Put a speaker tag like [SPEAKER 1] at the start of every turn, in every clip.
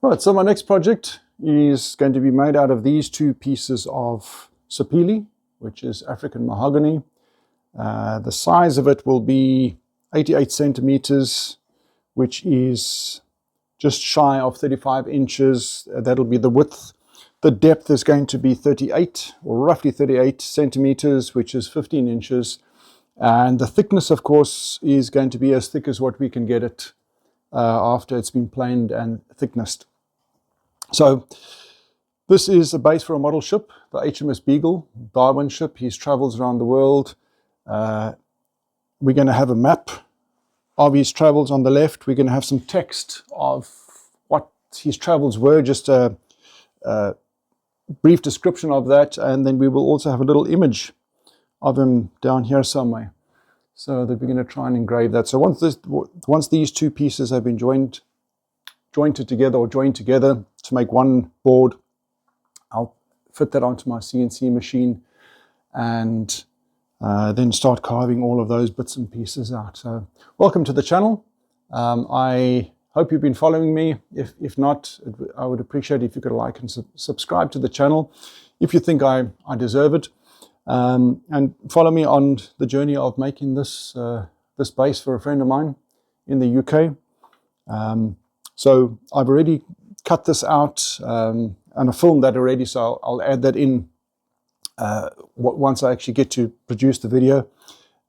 [SPEAKER 1] Right, so my next project is going to be made out of these two pieces of sapele, which is African mahogany. The size of it will be 88 centimeters, which is just shy of 35 inches. That'll be the width. The depth is going to be 38, or roughly 38 centimeters, which is 15 inches. And the thickness, of course, is going to be as thick as what we can get it after it's been planed and thicknessed. So this is a base for a model ship, the HMS Beagle, Darwin ship. He travels around the world. We're going to have a map of his travels on the left. We're going to have some text of what his travels were, just a brief description of that, and then we will also have a little image of him down here somewhere, so that we're going to try and engrave that. So once these two pieces have been joined together to make one board, I'll fit that onto my CNC machine and then start carving all of those bits and pieces out. So welcome to the channel. I hope you've been following me. If not, I would appreciate if you could like and subscribe to the channel if you think I deserve it. And follow me on the journey of making this base for a friend of mine in the UK. So I've already cut this out and I filmed that already, so I'll add that in once I actually get to produce the video.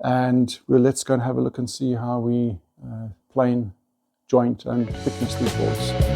[SPEAKER 1] And let's go and have a look and see how we plane, joint and thickness these boards.